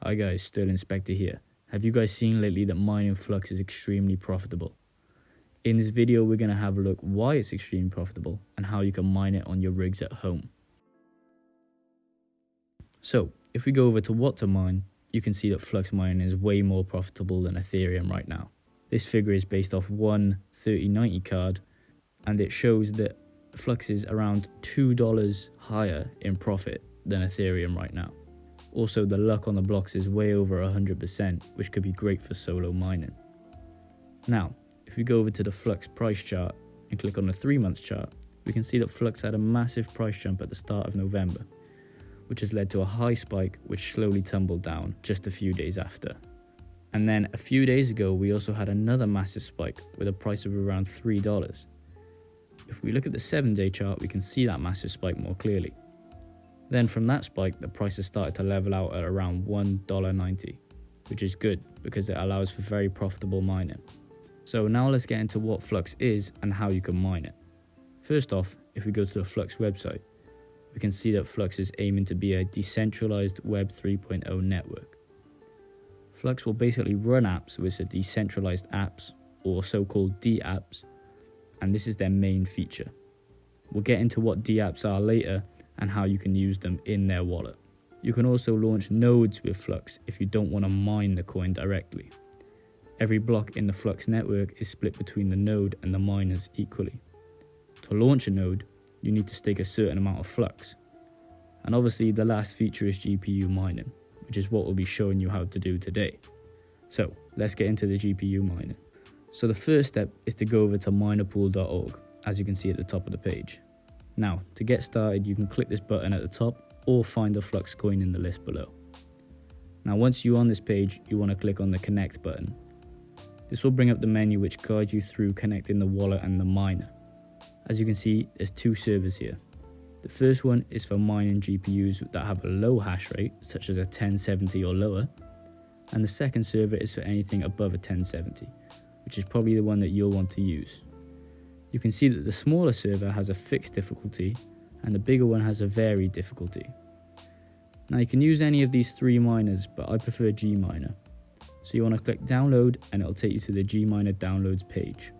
Hi guys, Sterling Spectre here. Have you guys seen lately that mining Flux is extremely profitable? In this video we're going to have a look why it's extremely profitable and how you can mine it on your rigs at home. So if we go over to what to mine, you can see that Flux mining is way more profitable than Ethereum right now. This figure is based off one 3090 card and it shows that Flux is around $2 higher in profit than Ethereum right now. Also, the luck on the blocks is way over 100%, which could be great for solo mining. Now, if we go over to the Flux price chart and click on the 3-month chart, we can see that Flux had a massive price jump at the start of November, which has led to a high spike which slowly tumbled down just a few days after. And then a few days ago, we also had another massive spike with a price of around $3. If we look at the 7-day chart, we can see that massive spike more clearly. Then from that spike, the price has started to level out at around $1.90, which is good because it allows for very profitable mining. So now let's get into what Flux is and how you can mine it. First off, if we go to the Flux website, we can see that Flux is aiming to be a decentralized Web 3.0 network. Flux will basically run apps which are decentralized apps or so-called D-apps, and this is their main feature. We'll get into what D-apps are later and how you can use them in their wallet. You can also launch nodes with Flux if you don't want to mine the coin directly. Every block in the Flux network is split between the node and the miners equally. To launch a node, you need to stake a certain amount of Flux. And obviously the last feature is GPU mining, which is what we'll be showing you how to do today. So let's get into the GPU mining. So the first step is to go over to minerpool.org, as you can see at the top of the page. Now, to get started, you can click this button at the top or find a Flux coin in the list below. Now, once you're on this page, you want to click on the connect button. This will bring up the menu which guides you through connecting the wallet and the miner. As you can see, there's 2 servers here. The first one is for mining GPUs that have a low hash rate, such as a 1070 or lower. And the second server is for anything above a 1070, which is probably the one that you'll want to use. You can see that the smaller server has a fixed difficulty and the bigger one has a varied difficulty. Now you can use any of these 3 miners, but I prefer Gminer. So you want to click download and it'll take you to the Gminer downloads page.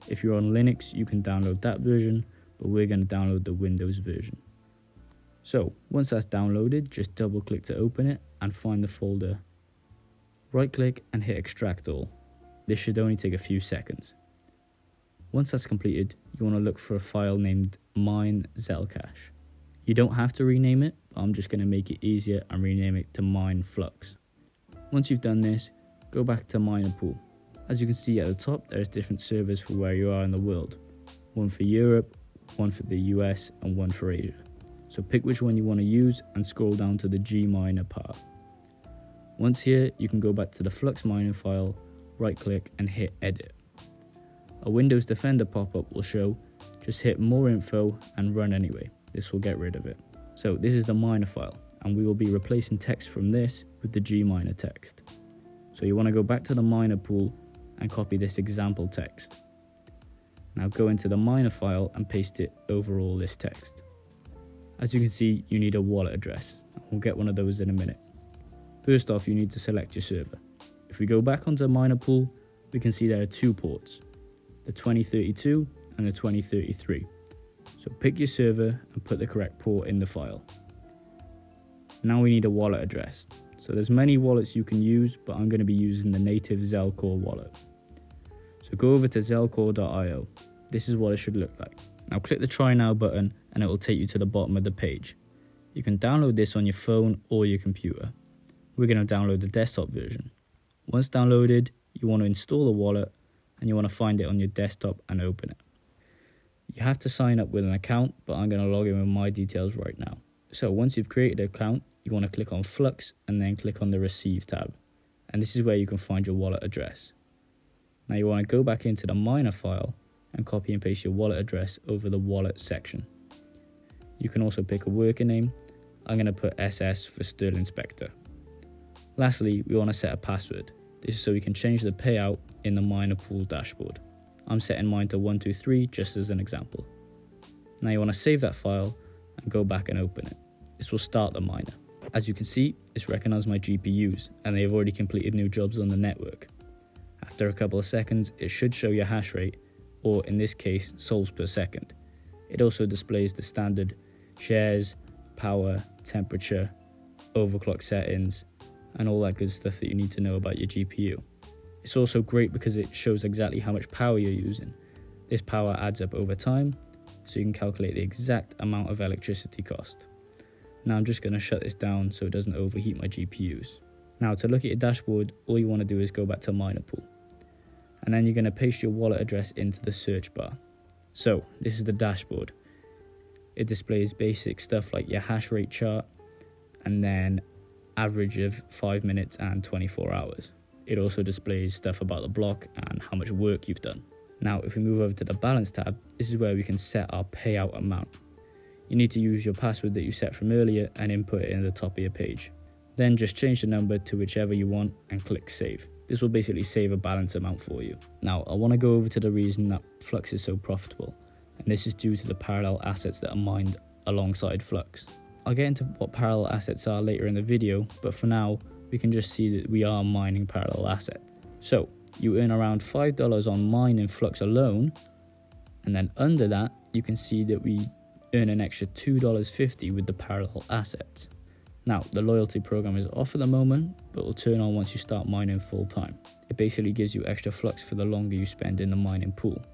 If you're on Linux, you can download that version, but we're going to download the Windows version. So once that's downloaded, just double click to open it and find the folder. Right click and hit extract all. This should only take a few seconds. Once that's completed, you want to look for a file named mine.zelcache. You don't have to rename it, but I'm just going to make it easier and rename it to mineflux. Once you've done this, go back to Minerpool. As you can see at the top, there's different servers for where you are in the world. One for Europe, one for the US, and one for Asia. So pick which one you want to use and scroll down to the Gminer part. Once here, you can go back to the Flux mining file, right click and hit edit. A Windows Defender pop-up will show, just hit more info and run anyway. This will get rid of it. So this is the miner file, and we will be replacing text from this with the Gminer text. So you want to go back to the miner pool and copy this example text. Now go into the miner file and paste it over all this text. As you can see, you need a wallet address. We'll get one of those in a minute. First off, you need to select your server. If we go back onto Minerpool, we can see there are 2 ports. The 2032 and the 2033. So pick your server and put the correct port in the file. Now we need a wallet address. So there's many wallets you can use, but I'm going to be using the native Zelcore wallet. So go over to zelcore.io. This is what it should look like. Now click the try now button and it will take you to the bottom of the page. You can download this on your phone or your computer. We're going to download the desktop version. Once downloaded, you want to install the wallet and you want to find it on your desktop and open it. You have to sign up with an account, but I'm going to log in with my details right now. So once you've created an account, you want to click on Flux and then click on the Receive tab. And this is where you can find your wallet address. Now you want to go back into the miner file and copy and paste your wallet address over the wallet section. You can also pick a working name. I'm going to put SS for Sterling Spectre. Lastly, we want to set a password. This is so we can change the payout in the Minerpool dashboard. I'm setting mine to 123 just as an example. Now you want to save that file and go back and open it. This will start the miner. As you can see, it's recognized my GPUs and they have already completed new jobs on the network. After a couple of seconds, it should show your hash rate, or in this case, souls per second. It also displays the standard shares, power, temperature, overclock settings, and all that good stuff that you need to know about your GPU. It's also great because it shows exactly how much power you're using. This power adds up over time, so you can calculate the exact amount of electricity cost. Now I'm just going to shut this down so it doesn't overheat my GPUs. Now to look at your dashboard, all you want to do is go back to Minerpool. And then you're going to paste your wallet address into the search bar. So this is the dashboard. It displays basic stuff like your hash rate chart and then average of 5 minutes and 24 hours. It also displays stuff about the block and how much work you've done. Now if we move over to the balance tab, this is where we can set our payout amount. You need to use your password that you set from earlier and input it in the top of your page. Then just change the number to whichever you want and click save. This will basically save a balance amount for you. Now I want to go over to the reason that Flux is so profitable, and this is due to the parallel assets that are mined alongside Flux. I'll get into what parallel assets are later in the video, but for now we can just see that we are mining parallel asset. So you earn around $5 on mining Flux alone, and then under that you can see that we earn an extra $2.50 with the parallel assets. Now the loyalty program is off at the moment, but will turn on once you start mining full time. It basically gives you extra Flux for the longer you spend in the mining pool,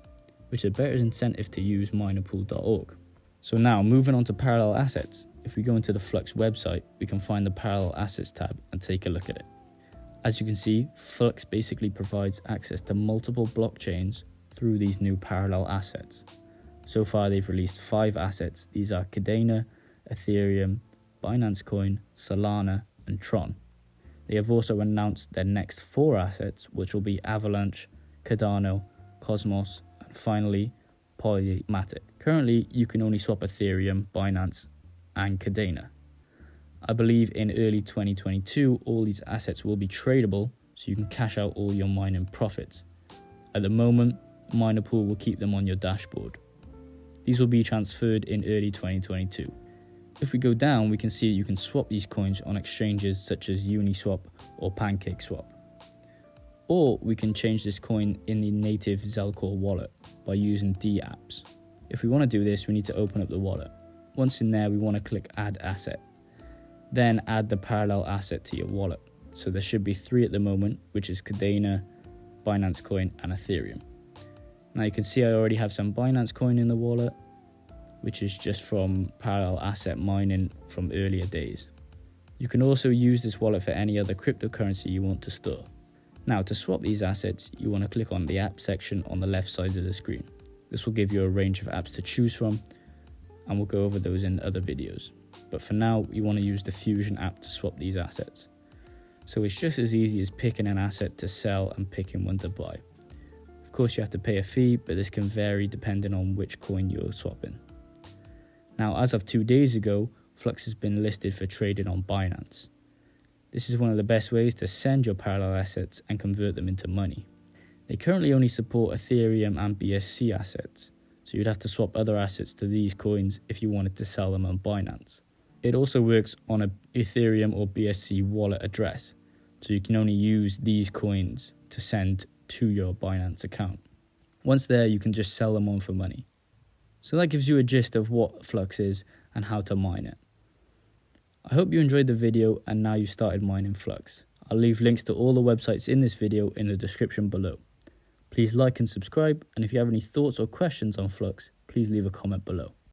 which is a better incentive to use minerpool.org. So now moving on to parallel assets, if we go into the Flux website, we can find the parallel assets tab and take a look at it. As you can see, Flux basically provides access to multiple blockchains through these new parallel assets. So far they've released 5 assets. These are Cadena, Ethereum, Binance Coin, Solana and Tron. They have also announced their next 4 assets, which will be Avalanche, Cardano, Cosmos and finally Polymatic. Currently you can only swap Ethereum, Binance and Cadena. I believe in early 2022 all these assets will be tradable, so you can cash out all your mining profits. At the moment, Minerpool will keep them on your dashboard. These will be transferred in early 2022. If we go down, we can see you can swap these coins on exchanges such as Uniswap or PancakeSwap. Or we can change this coin in the native Zelcore wallet by using dApps. If we want to do this, we need to open up the wallet. Once in there, we want to click Add Asset. Then add the parallel asset to your wallet. So there should be 3 at the moment, which is Cadena, Binance Coin and Ethereum. Now you can see I already have some Binance Coin in the wallet, which is just from parallel asset mining from earlier days. You can also use this wallet for any other cryptocurrency you want to store. Now to swap these assets, you want to click on the app section on the left side of the screen. This will give you a range of apps to choose from, and we'll go over those in other videos. But for now, you want to use the Fusion app to swap these assets. So it's just as easy as picking an asset to sell and picking one to buy. Of course, you have to pay a fee, but this can vary depending on which coin you're swapping. Now, as of 2 days ago, Flux has been listed for trading on Binance. This is one of the best ways to send your parallel assets and convert them into money. They currently only support Ethereum and BSC assets, so you'd have to swap other assets to these coins if you wanted to sell them on Binance. It also works on an Ethereum or BSC wallet address, so you can only use these coins to send to your Binance account. Once there, you can just sell them on for money. So that gives you a gist of what Flux is and how to mine it. I hope you enjoyed the video and now you've started mining Flux. I'll leave links to all the websites in this video in the description below. Please like and subscribe, and if you have any thoughts or questions on Flux, please leave a comment below.